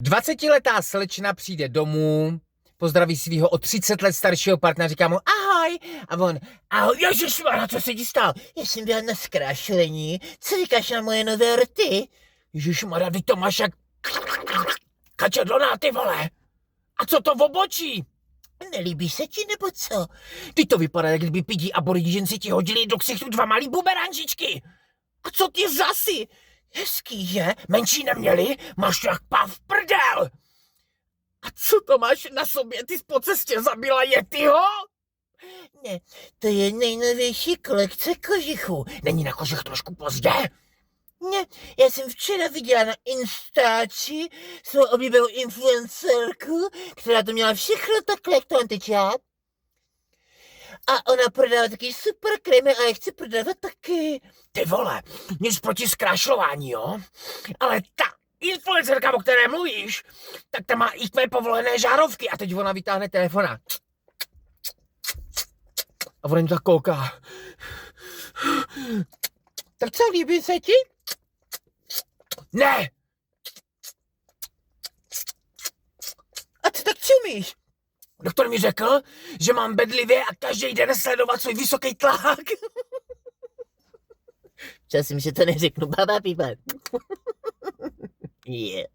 20letá slečna přijde domů, pozdraví svého o 30 let staršího partnera, říká mu ahoj. A on, ahoj, ježišmarja, co se ti stalo? Já jsem byla na zkrášlení, co říkáš na moje nové rty? Ježišmarja, ty to máš jak kačadloná, ty vole. A co to v obočí? Nelíbí se ti, nebo co? Ty to vypadá, jak kdyby pidi aboriginci ti hodili do ksichtu 2 malý buberanžičky. A co ty zasi? Hezký, že? Menší neměli? Máš jak pav prdel! A co to máš na sobě? Ty jsi po cestě zabila Yetiho? Ne, to je nejnovější kolekce kožichů. Není na kožich trošku pozdě? Ne, já jsem včera viděla na Instači svou oblíbenou influencerku, která to měla všechno takhle, jak to antičát. A ona prodává taky super krémy a já chci prodávat taky. Ty vole, nic proti zkrášlování, jo? Ale ta influencerka, o které mluvíš, tak ta má i tvé povolené žárovky. A teď ona vytáhne telefona. A ona jim tak kouká. Tak co, líbí se ti? Ne! A ty tak čumíš? Doktor mi řekl, že mám bedlivě a každý den sledovat svůj vysoký tlak. Časím, že to neřeknu, baba pípa. Yeah.